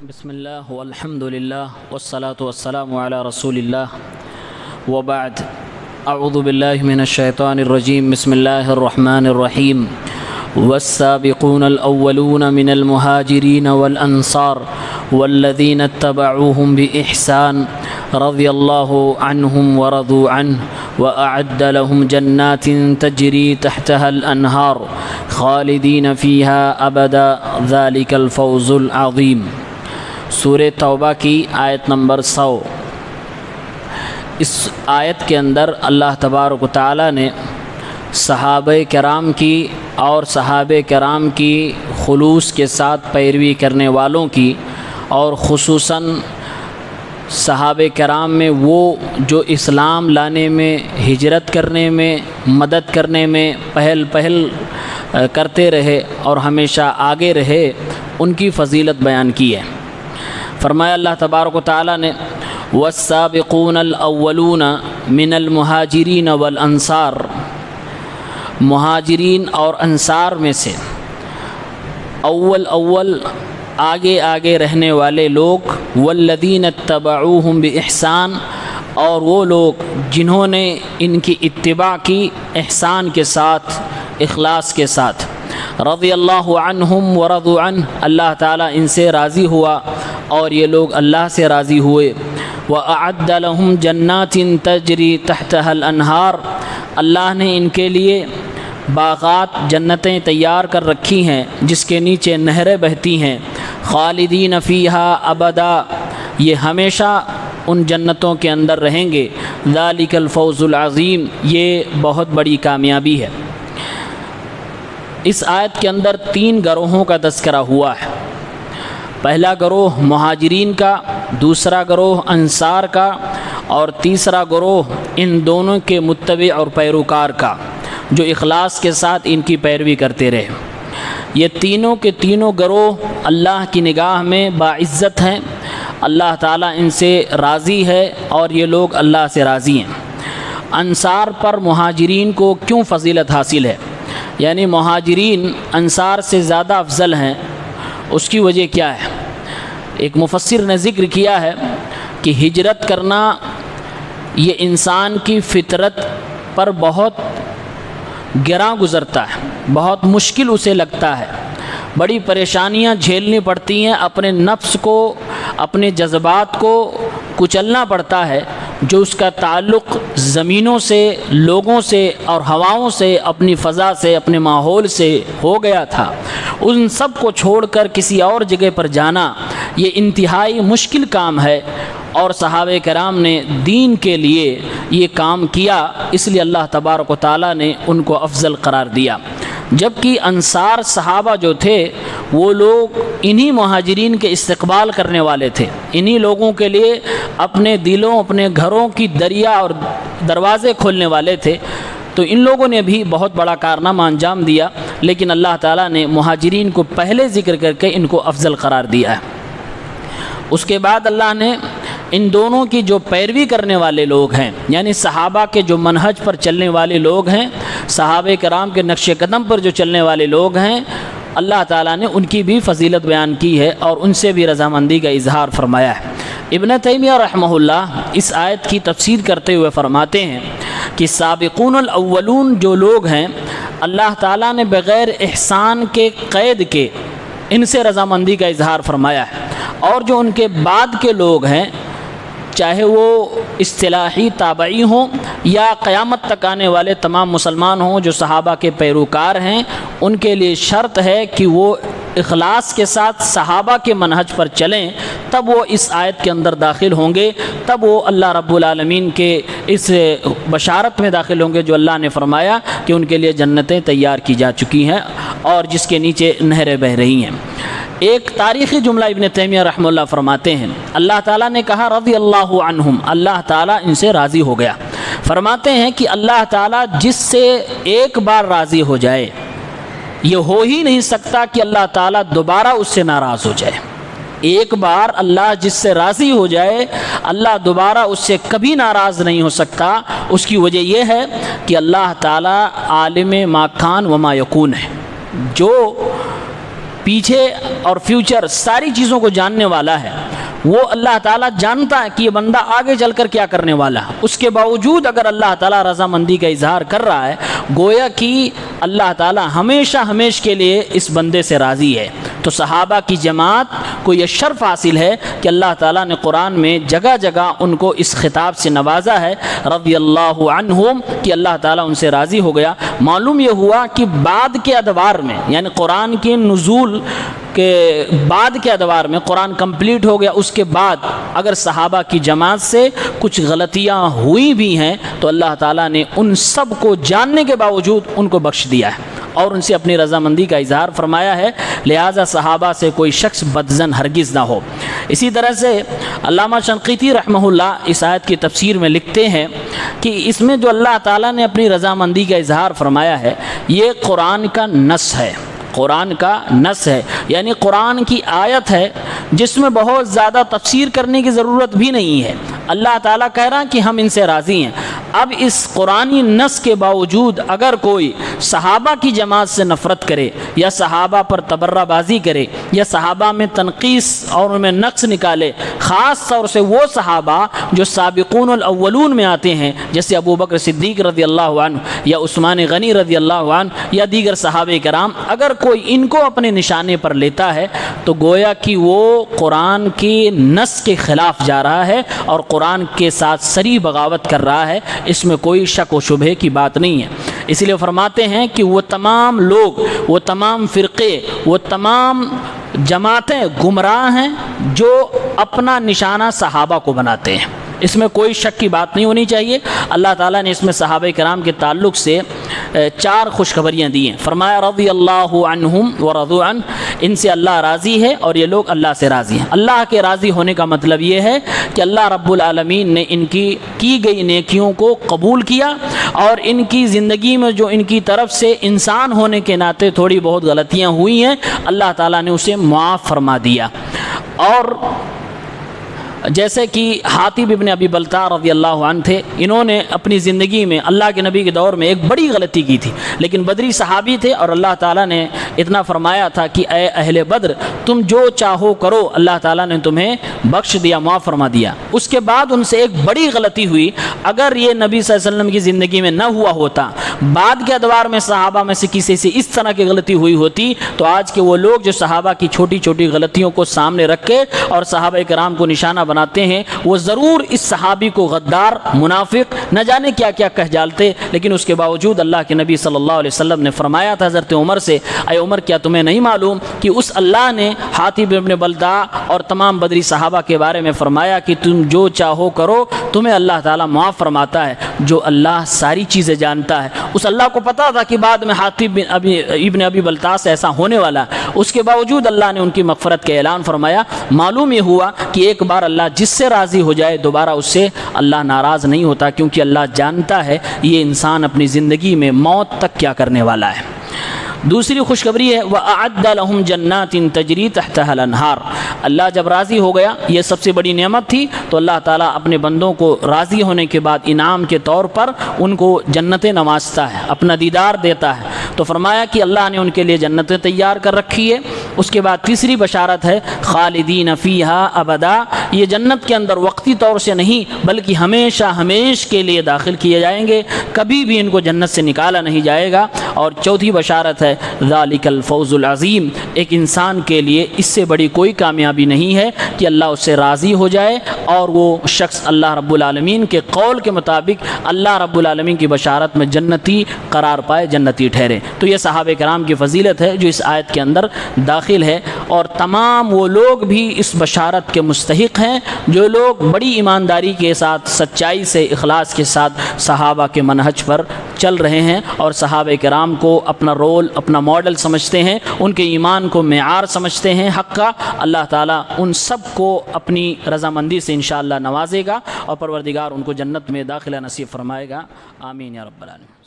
بسم اللہ والحمد للہ والصلاة والسلام علی رسول اللہ وبعد اعوذ باللہ من الشیطان الرجیم بسم اللہ الرحمن الرحیم والسابقون الاولون من المہاجرین والانصار والذین اتبعوهم بإحسان رضی اللہ عنہم ورضوا عنہ وأعد لهم جنات تجری تحتها الانہار خالدین فیها ابدا ذلك الفوز العظیم۔ سورہ توبہ کی آیت نمبر 100۔ اس آیت کے اندر اللہ تبارک و تعالی نے صحابہ کرام کی اور صحابہ کرام کی خلوص کے ساتھ پیروی کرنے والوں کی اور خصوصاً صحابہ کرام میں وہ جو اسلام لانے میں، ہجرت کرنے میں، مدد کرنے میں پہل کرتے رہے اور ہمیشہ آگے رہے، ان کی فضیلت بیان کی ہے۔ فرمایا اللہ تبارک و تعالی نے والسابقون الاولون من المہاجرین والانصار، مہاجرین اور انصار میں سے اول آگے رہنے والے لوگ، والذین اتبعوہم بإحسان، اور وہ لوگ جنہوں نے ان کی اتباع کی احسان کے ساتھ، اخلاص کے ساتھ، رضی اللہ عنہم ورضوا عنہ، اللہ تعالیٰ ان سے راضی ہوا اور یہ لوگ اللہ سے راضی ہوئے۔ وَأَعَدَّ لَهُمْ جَنَّاتٍ تَجْرِي تَحْتَهَا الْأَنْهَارِ، اللہ نے ان کے لیے باغات، جنتیں تیار کر رکھی ہیں جس کے نیچے نہریں بہتی ہیں، خالدین فیہا ابدا، یہ ہمیشہ ان جنتوں کے اندر رہیں گے، ذالک الفوز العظیم، یہ بہت بڑی کامیابی ہے۔ اس آیت کے اندر 3 گروہوں کا تذکرہ ہوا ہے۔ پہلا گروہ مہاجرین کا، دوسرا گروہ انصار کا، اور تیسرا گروہ ان دونوں کے متبع اور پیروکار کا جو اخلاص کے ساتھ ان کی پیروی کرتے رہے۔ یہ تینوں کے تینوں گروہ اللہ کی نگاہ میں باعزت ہیں، اللہ تعالیٰ ان سے راضی ہے اور یہ لوگ اللہ سے راضی ہیں۔ انصار پر مہاجرین کو کیوں فضیلت حاصل ہے، یعنی مہاجرین انصار سے زیادہ افضل ہیں، اس کی وجہ کیا ہے؟ ایک مفسر نے ذکر کیا ہے کہ ہجرت کرنا یہ انسان کی فطرت پر بہت گراں گزرتا ہے، بہت مشکل اسے لگتا ہے، بڑی پریشانیاں جھیلنی پڑتی ہیں، اپنے نفس کو، اپنے جذبات کو کچلنا پڑتا ہے۔ جو اس کا تعلق زمینوں سے، لوگوں سے اور ہواؤں سے، اپنی فضا سے، اپنے ماحول سے ہو گیا تھا، ان سب کو چھوڑ کر کسی اور جگہ پر جانا یہ انتہائی مشکل کام ہے، اور صحابہ کرام نے دین کے لیے یہ کام کیا، اس لیے اللہ تبارک و تعالیٰ نے ان کو افضل قرار دیا۔ جبکہ انصار صحابہ جو تھے وہ لوگ انہی مہاجرین کے استقبال کرنے والے تھے، انہی لوگوں کے لیے اپنے دلوں، اپنے گھروں کی دریا اور دروازے کھولنے والے تھے، تو ان لوگوں نے بھی بہت بڑا کارنامہ انجام دیا، لیکن اللہ تعالیٰ نے مہاجرین کو پہلے ذکر کر کے ان کو افضل قرار دیا ہے۔ اس کے بعد اللہ نے ان دونوں کی جو پیروی کرنے والے لوگ ہیں، یعنی صحابہ کے جو منہج پر چلنے والے لوگ ہیں، صحابہ کرام کے نقش قدم پر جو چلنے والے لوگ ہیں، اللہ تعالیٰ نے ان کی بھی فضیلت بیان کی ہے اور ان سے بھی رضامندی کا اظہار فرمایا ہے۔ ابن تیمیہ رحمہ اللہ اس آیت کی تفسیر کرتے ہوئے فرماتے ہیں کہ سابقون الاولون جو لوگ ہیں، اللہ تعالیٰ نے بغیر احسان کے قید کے ان سے رضامندی کا اظہار فرمایا ہے، اور جو ان کے بعد کے لوگ ہیں، چاہے وہ اصطلاحی تابعی ہوں یا قیامت تک آنے والے تمام مسلمان ہوں جو صحابہ کے پیروکار ہیں، ان کے لیے شرط ہے کہ وہ اخلاص کے ساتھ صحابہ کے منہج پر چلیں، تب وہ اس آیت کے اندر داخل ہوں گے، تب وہ اللہ رب العالمین کے اس بشارت میں داخل ہوں گے جو اللہ نے فرمایا کہ ان کے لیے جنتیں تیار کی جا چکی ہیں اور جس کے نیچے نہریں بہہ رہی ہیں۔ ایک تاریخی جملہ ابن تیمیہ رحمہ اللہ فرماتے ہیں، اللہ تعالیٰ نے کہا رضی اللہ عنہم، اللہ تعالیٰ ان سے راضی ہو گیا۔ فرماتے ہیں کہ اللہ تعالیٰ جس سے ایک بار راضی ہو جائے، یہ ہو ہی نہیں سکتا کہ اللہ تعالیٰ دوبارہ اس سے ناراض ہو جائے۔ ایک بار اللہ جس سے راضی ہو جائے، اللہ دوبارہ اس سے کبھی ناراض نہیں ہو سکتا۔ اس کی وجہ یہ ہے کہ اللہ تعالیٰ عالم ما کان وما یکون ہے، جو پیچھے اور فیوچر ساری چیزوں کو جاننے والا ہے، وہ اللہ تعالیٰ جانتا ہے کہ یہ بندہ آگے چل کر کیا کرنے والا ہے، اس کے باوجود اگر اللہ تعالیٰ رضامندی کا اظہار کر رہا ہے، گویا کہ اللہ تعالیٰ ہمیشہ ہمیشہ کے لیے اس بندے سے راضی ہے۔ تو صحابہ کی جماعت کو یہ شرف حاصل ہے کہ اللہ تعالیٰ نے قرآن میں جگہ جگہ ان کو اس خطاب سے نوازا ہے، رضی اللہ عنہم، کہ اللہ تعالیٰ ان سے راضی ہو گیا۔ معلوم یہ ہوا کہ بعد کے ادوار میں، یعنی قرآن کے نزول کے بعد کے ادوار میں قرآن کمپلیٹ ہو گیا، اس کے بعد اگر صحابہ کی جماعت سے کچھ غلطیاں ہوئی بھی ہیں تو اللہ تعالیٰ نے ان سب کو جاننے کے باوجود ان کو بخش دیا ہے اور ان سے اپنی رضامندی کا اظہار فرمایا ہے، لہٰذا صحابہ سے کوئی شخص بدظن ہرگز نہ ہو۔ اسی طرح سے علامہ شنقیطی رحمہ اللہ اس آیت کی تفسیر میں لکھتے ہیں کہ اس میں جو اللہ تعالیٰ نے اپنی رضامندی کا اظہار فرمایا ہے، یہ قرآن کا نص ہے، قرآن کا نص ہے، یعنی قرآن کی آیت ہے جس میں بہت زیادہ تفسیر کرنے کی ضرورت بھی نہیں ہے۔ اللہ تعالیٰ کہہ رہا کہ ہم ان سے راضی ہیں۔ اب اس قرآنی نص کے باوجود اگر کوئی صحابہ کی جماعت سے نفرت کرے یا صحابہ پر تبرہ بازی کرے یا صحابہ میں تنقیص اور ان میں نقص نکالے، خاص طور سے وہ صحابہ جو سابقون الاولون میں آتے ہیں جیسے ابو بکر صدیق رضی اللہ عنہ یا عثمان غنی رضی اللہ عنہ یا دیگر صحابہ کرام، اگر کوئی ان کو اپنے نشانے پر لیتا ہے تو گویا کہ وہ قرآن کے نص کے خلاف جا رہا ہے اور قرآن کے ساتھ صریح بغاوت کر رہا ہے، اس میں کوئی شک و شبہ کی بات نہیں ہے۔ اس لیے فرماتے ہیں کہ وہ تمام لوگ، وہ تمام فرقے، وہ تمام جماعتیں گمراہ ہیں جو اپنا نشانہ صحابہ کو بناتے ہیں، اس میں کوئی شک کی بات نہیں ہونی چاہیے۔ اللہ تعالیٰ نے اس میں صحابہ کرام کے تعلق سے 4 خوشخبریاں دی ہیں۔ فرمایا رضی اللہ عنہم ورضوا عنہ، ان سے اللہ راضی ہے اور یہ لوگ اللہ سے راضی ہیں۔ اللہ کے راضی ہونے کا مطلب یہ ہے کہ اللہ رب العالمین نے ان کی گئی نیکیوں کو قبول کیا اور ان کی زندگی میں جو ان کی طرف سے انسان ہونے کے ناطے تھوڑی بہت غلطیاں ہوئی ہیں، اللہ تعالیٰ نے اسے معاف فرما دیا۔ اور جیسے کہ حاتب ابن ابی بلتع رضی اللہ عنہ تھے، انہوں نے اپنی زندگی میں اللہ کے نبی کے دور میں ایک بڑی غلطی کی تھی، لیکن بدری صحابی تھے اور اللہ تعالیٰ نے اتنا فرمایا تھا کہ اے اہل بدر تم جو چاہو کرو، اللہ تعالیٰ نے تمہیں بخش دیا، معاف فرما دیا۔ اس کے بعد ان سے ایک بڑی غلطی ہوئی، اگر یہ نبی صلی اللہ علیہ وسلم کی زندگی میں نہ ہوا ہوتا، بعد کے ادوار میں صحابہ میں سے کسی سے اس طرح کی غلطی ہوئی ہوتی تو آج کے وہ لوگ جو صحابہ کی چھوٹی چھوٹی غلطیوں کو سامنے رکھ کے اور صحابہ کرام کو نشانہ بناتے ہیں، وہ ضرور اس صحابی کو غدار، منافق، نہ جانے کیا کیا کہہ ڈالتے، لیکن اس کے باوجود اللہ کے نبی صلی اللہ علیہ وسلم نے فرمایا تھا حضرت عمر سے، اے عمر کیا تمہیں نہیں معلوم کہ اس اللہ نے حاتب ابن بلتع اور تمام بدری صحابہ کے بارے میں فرمایا کہ تم جو چاہو کرو تمہیں اللہ تعالیٰ معاف فرماتا ہے۔ جو اللہ ساری چیزیں جانتا ہے، اس اللہ کو پتا تھا کہ بعد میں حاتب ابن ابی بلتع سے ایسا ہونے والا، اس کے باوجود اللہ نے ان کی مغفرت کا اعلان فرمایا۔ معلوم یہ ہوا کہ ایک بار اللہ جس سے راضی ہو جائے دوبارہ اس سے اللہ ناراض نہیں ہوتا، کیونکہ اللہ جانتا ہے یہ انسان اپنی زندگی میں موت تک کیا کرنے والا ہے۔ دوسری خوشخبری ہے وَأَعَدَّ لَهُمْ جَنَّاتٍ تَجْرِي تَحْتَهَا الْأَنْهَارُ، اللہ جب راضی ہو گیا، یہ سب سے بڑی نعمت تھی، تو اللہ تعالیٰ اپنے بندوں کو راضی ہونے کے بعد انعام کے طور پر ان کو جنتیں نوازتا ہے، اپنا دیدار دیتا ہے۔ تو فرمایا کہ اللہ نے ان کے لیے جنتیں تیار کر رکھی ہے۔ اس کے بعد تیسری بشارت ہے خالدین فیہا ابدا، یہ جنت کے اندر وقتی طور سے نہیں بلکہ ہمیشہ ہمیش کے لیے داخل کیے جائیں گے، کبھی بھی ان کو جنت سے نکالا نہیں جائے گا۔ اور چوتھی بشارت ہے ذالک الفوز العظیم، ایک انسان کے لیے اس سے بڑی کوئی کامیابی نہیں ہے کہ اللہ اس سے راضی ہو جائے اور وہ شخص اللہ رب العالمین کے قول کے مطابق اللہ رب العالمین کی بشارت میں جنتی قرار پائے، جنتی ٹھہرے۔ تو یہ صحابہ کرام کی فضیلت ہے جو اس آیت کے اندر داخل ہے، اور تمام وہ لوگ بھی اس بشارت کے مستحق ہیں جو لوگ بڑی ایمانداری کے ساتھ، سچائی سے، اخلاص کے ساتھ صحابہ کے منہج پر چل رہے ہیں اور صحابہ کرام کو اپنا رول، اپنا ماڈل سمجھتے ہیں، ان کے ایمان کو معیار سمجھتے ہیں حق کا۔ اللہ تعالیٰ ان سب کو اپنی رضامندی سے انشاءاللہ نوازے گا اور پروردگار ان کو جنت میں داخلہ نصیب فرمائے گا۔ آمین یا رب العالمین۔